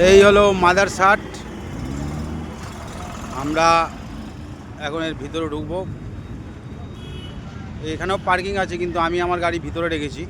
এই হলো মাদারসাট। আমরা এখন এর ভিতরে ঢুকবো। এখানেও পার্কিং আছে, কিন্তু আমি আমার গাড়ি ভিতরে রেখেছি।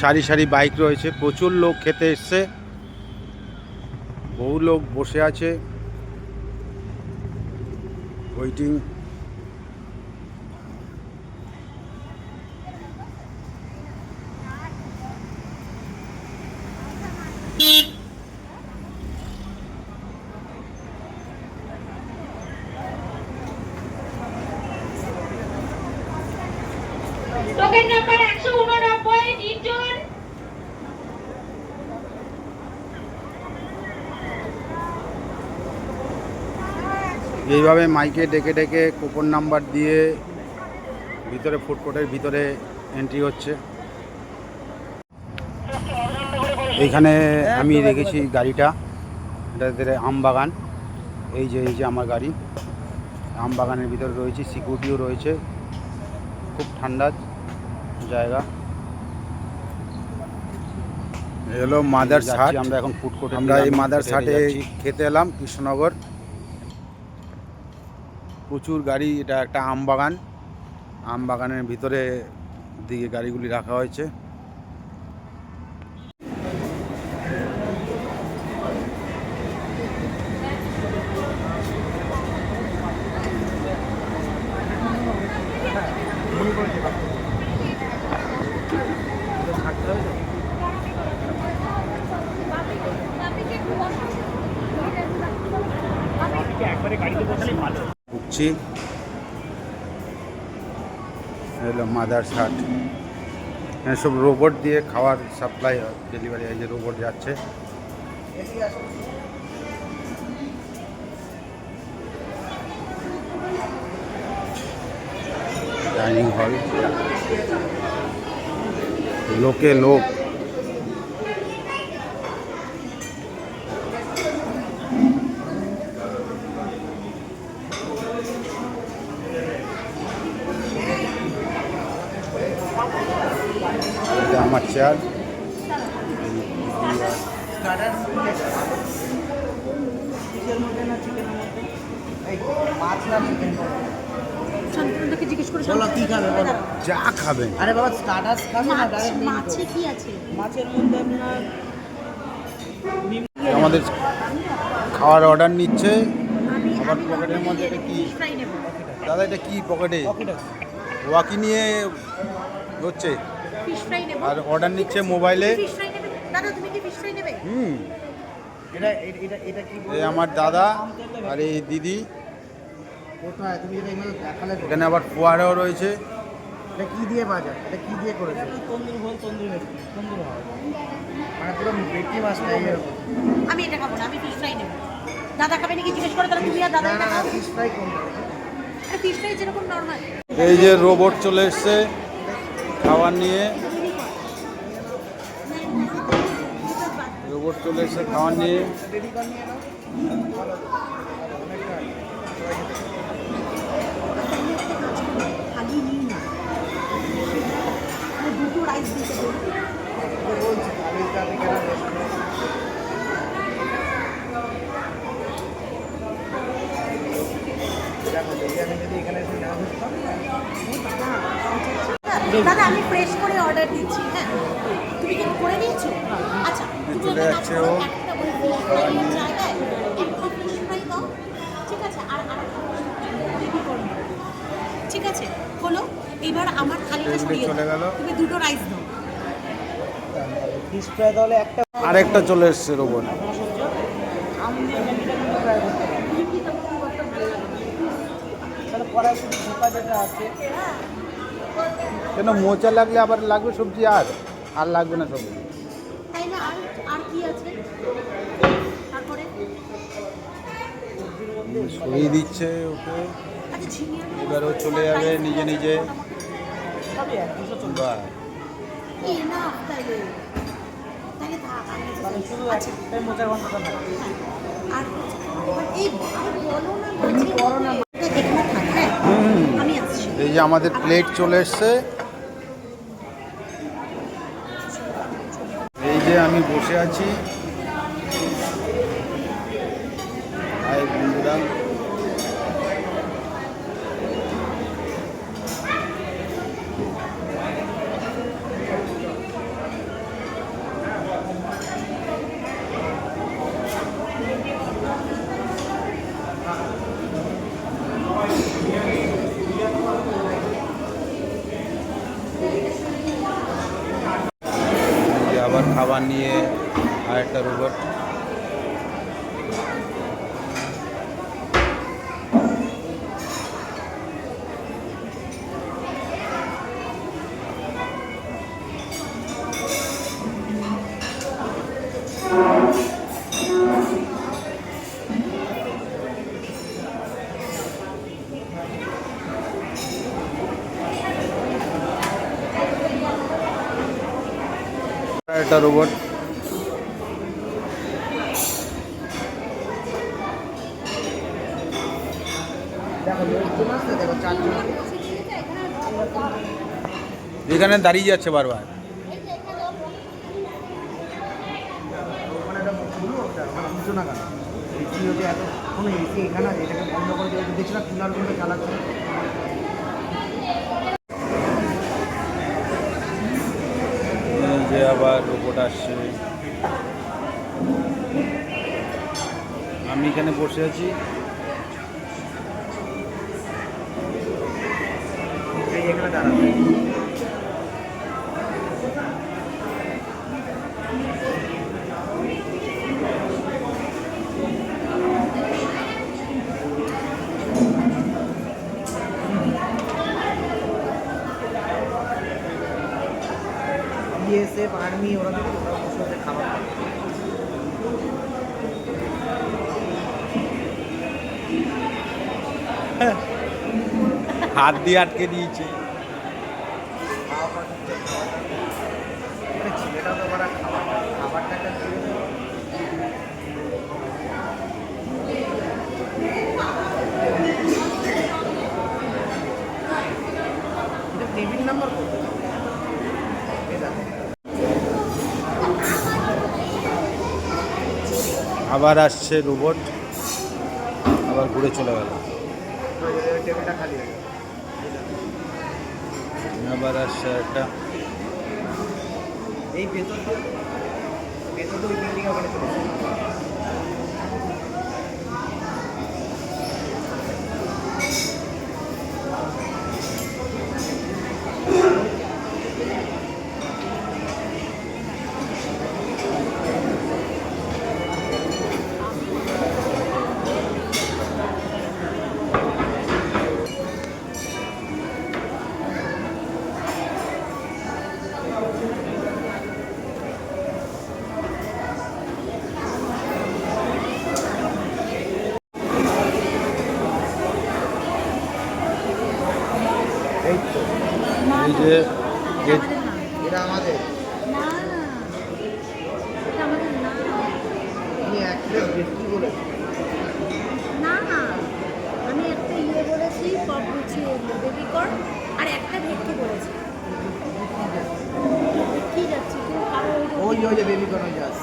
সারি সারি বাইক রয়েছে, প্রচুর লোক খেতে এসছে, বহু লোক বসে আছে ওয়েটিং। টোকেন নাম্বার 189 নির্জন। এইভাবে মাইকে ডেকে ডেকে কুপন নাম্বার দিয়ে ভিতরে ফুড কোর্টের ভিতরে এন্ট্রি হচ্ছে। এইখানে আমি রেখেছি গাড়িটা, এটা আমবাগান। এই যে আমার গাড়ি, আমবাগানের ভিতরে রয়েছে, সিকিউরিটিও রয়েছে, খুব ঠান্ডা জায়গা। হলো মাদারসাট। আমরা এখন ফুড কোর্টে, আমরা এই মাদারসাটে খেতে এলাম, কৃষ্ণনগর। প্রচুর গাড়ি, এটা একটা আমবাগান, আমবাগানের ভিতরে দিকে গাড়িগুলি রাখা হয়েছে। ঢুকছি, হলো মাদারসাট। এখানে সব রোবট দিয়ে খাওয়ার সাপ্লাই ডেলিভারি, এই যে রোবট যাচ্ছে। ডাইনিং হল, লোকে লোক। এটা আমার চেয়ার। জিজ্ঞেস করে কি খাবে বলো? যা খাবেন। আরে বাবা, স্টার্টাস খাবে না, ডাইরেক্ট মাছে কি আছে? মাছের মধ্যে আপনার আমাদের খাওয়ার অর্ডার নিচ্ছে। আমি আবার পকেটের মধ্যে এটা কি? ফ্রাই নেব। দাদা এটা কি পকেটে? ওয়াকি নিয়ে হচ্ছে, ফিশ ফ্রাই নেব। আর অর্ডার নিচ্ছে মোবাইলে। ফিশ ফ্রাই নেবে? দাদা তুমি কি ফিশ ফ্রাই নেবে? এটা এটা এটা কি এই আমার দাদা আর এই দিদি। কোথায় তুমি এটা এগুলো দেখালে? এখানে আবার ফোয়ারাও রয়েছে। এটা কি দিয়ে বাজার? এটা কি দিয়ে করেছে? তন্দুর হল, তন্দুর ভেটকি, তন্দুর হল, মানে পুরো ভেটকি মাছ নাই এরকম। আমি এটা খাবো না, আমি ফিশ ফ্রাই নেব। দাদা খাবে নাকি জিজ্ঞেস করে, তাহলে তুমি আর দাদা এটা খাও। ফিশ ফ্রাই কোনটা? আরে ফিশ ফ্রাই যেরকম নরমাল। এই যে রোবট চলে এসছে খাবার নিয়ে, রোবট চলে এসছে খাবার নিয়ে। খালি নিই না, দুটো রাইস দিতে বলি। বলছি আমি তাহলে কেন দাদা আমি ফ্রেশ করে অর্ডার দিচ্ছি। হ্যাঁ, তুমি কি করে নিয়েছো? আচ্ছা, তুমি চলে একটা যাচ্ছে কাজ করো, ও। একটা ওই ফিশ ফ্রাইয়ের জায়গায় একটা ফিশ ফ্রাই দাও, ঠিক আছে? আর একটা রেডি করো, ঠিক আছে? হলো, এবার আমার থালিটা সরিয়ে চলে গেল। দাও, তুমি দুটো রাইস দাও। ফিশ ফ্রাই তাহলে একটা আরেকটা চলে এসছে রোবট। তাহলে পরে শুধু ঢোকা যেটা আছে। কেন মোচা লাগলে আবার লাগবে সবজি, আর লাগবে না সবজি। তাই না? আর আর কি আছে তারপরে? সরিয়ে দিচ্ছে ওকে। আচ্ছা এবারও চলে যাবে নিজে নিজে। সবই 240 বা এই না তাইলে তাহলে থাক আমি মানে শুধু একটাই মোচার গন্ধটা থাকে। আর এবার এই আর বলো না মাঝে করো না। এখানে থাক, হ্যাঁ আমি আসছি। এই যে আমাদের প্লেট চলে এসছে। এই যে আমি বসে আছি। হাই বন্ধুরা, এই যে আবার খাবার নিয়ে আরেকটা রোবট। একটা রোবট। দেখো লোকজন আসছে, দেখো 4 জন। এখানে দাঁড়িয়ে যাচ্ছে বারবার। ওখানে একটা খুলো, ওটা মানে বুঝছো না কেন এসি হচ্ছে এত কোনো এসি এখানে আছে, এটাকে বন্ধ করে দিয়ে দেখছিলাম কুলার গুলো চালাচ্ছে। এই যে আবার রোবট আসছে। আমি এখানে বসে আছি। এই এখানে দাঁড়াবে। বিএসএফ আর্মি ওরা বসে ওদের খাবার খায়। হাত দিয়ে আটকে দিয়েছে। ছেলেটাও তো ওরা খাবারটাকে দিয়ে দেবে। এটা টেবিল নাম্বার কত? এটা আবার আসছে রোবট, আবার ঘুরে চলে গেল। টেবিলটা খালি হয়ে গেল। আবার আসছে একটা। এই ভেতর দিয়ে ওই বিল্ডিং ওখানে চলে যাবে। এই তো এই যে এটা আমাদের। না না এটা আমাদের না আমি এক প্লেট বেশি বলেছি। না না আমি একটা ইয়ে বলেছি পপ গুছিয়ে বেবি কর্ন আর একটা ভেটকি বলেছি। কি যাচ্ছে কেউ কারো ওই যে বেবি কর্ন যাস।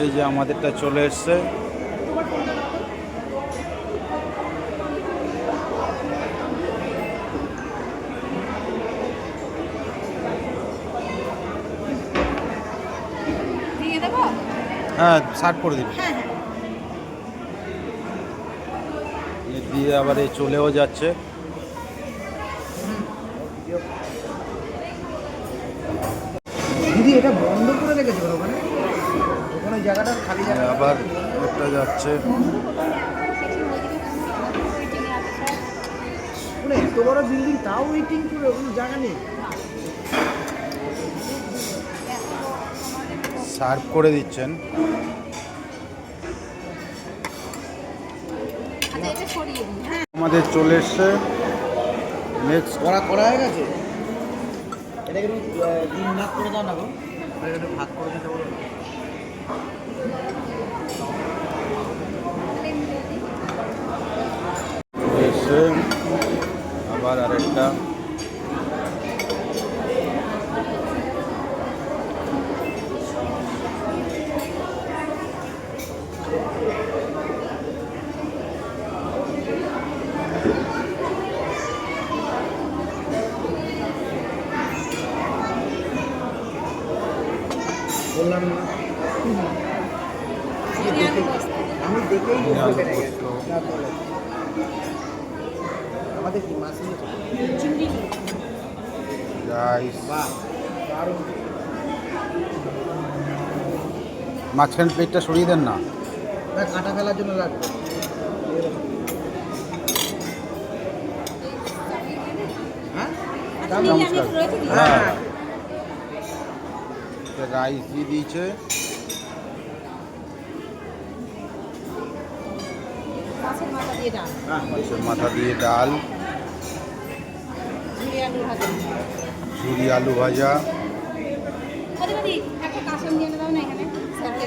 এই যে আমাদেরটা চলে এসছে। তোমার ফোনটা দাও তো। দিয়ে দেবো? হ্যাঁ, সার্ভ করে দিবি। হ্যাঁ হ্যাঁ এ দিয়ে আবার এই চলেও যাচ্ছে। দিদি এটা বন্ধ করে রেখেছে ওখানে, ওখানে জায়গাটা খালি জায়গা। আবার একটা যাচ্ছে। মানে এত বড় বিল্ডিং তাও ওয়েটিং করে কোনো জায়গা নেই। সার্ভ করে দিচ্ছেন। এটা সরিয়ে দিই হ্যাঁ আমাদের চলে এসছে নেক্সট। করা করা হয়ে গেছে। এটাকে একটু 3 ভাগ করে দাও না গো। এটাকে একটু ভাগ করে দিতে বলো না। এসে আবার আরেকটা বললাম না আমি দেখেই বুঝতে পেরে গেছি। না বলো। আমাদের কি মাছ নিয়েছে? চিংড়ি রাইস। বাহ দারুণ। মাঝখান প্লেটটা সরিয়ে দেন না। না কাঁটা ফেলার জন্য লাগবে। হ্যাঁ আচ্ছা নিলে আমি একটু রয়েছে দিই হ্যাঁ রাইস দিয়ে দিয়েছে, মাছের মাথা দিয়ে ডাল হ্যাঁ মাছের মাথা দিয়ে ডাল, ঝুড়ি আলু ভাজা ঝুরি আলু ভাজা, আরে বাড়ি একটা কাঁচা নিয়ে এনে দাও না এখানে স্যারকে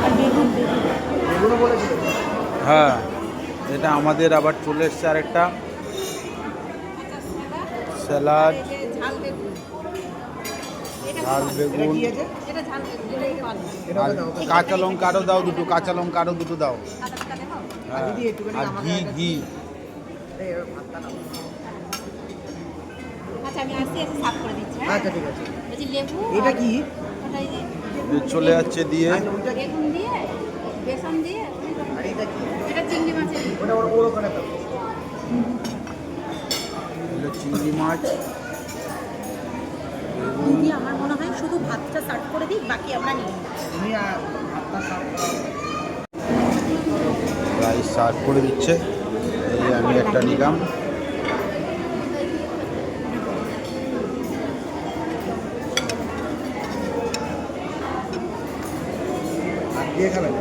আর বেগুন বেগুন এগুলো বলেছিল। হ্যাঁ এটা আমাদের আবার চলে এসছে আরেকটা স্যালাড, এই যে ঝাল বেগুন এটা ঝাল এটা বেগুন কি আছে? এটা ঝাল বেগুন এটা ভালো এটা আর দাও। কাঁচা লঙ্কা আরও দাও দুটো, কাঁচা লঙ্কা আরও দুটো দাও। কাটা কাটা দেখাও হ্যাঁ, দিদি একটুখানি আর আমাকে ঘি একটা ঘি এই ভাতটা নাও। আচ্ছা আমি আসছি এসে সাফ করে দিচ্ছি হ্যাঁ আচ্ছা ঠিক আছে। বলছি লেবু এটা আর কি? ওটা এই যে চলে যাচ্ছে দিয়ে। আচ্ছা ওইটা কি? বেগুন দিয়ে বেসন দিয়ে আর এটা কি? এটা চিংড়ি মাছের ওটা ওর ওখানে দাও। এগুলো চিংড়ি মাছ, দিদি আমার মনে হয় শুধু ভাতটা সার্ভ করে দিই বাকি আমরা নিয়ে নিই তুমি ভাতটা সার্ভ করো। রাইস সার্ভ করে দিচ্ছে। এই আমি একটা নিলাম। আর দিয়ে খাবেন?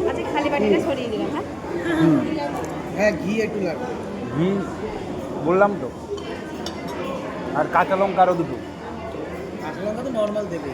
আচ্ছা খালি বাটিটা সরিয়ে দিলাম হ্যাঁ হ্যাঁ ঘি একটু লাগবে। ঘি বললাম তো, আর কাঁচা লঙ্কা আরও দুটো। কাঁচা লঙ্কা তো নর্মাল দেবে।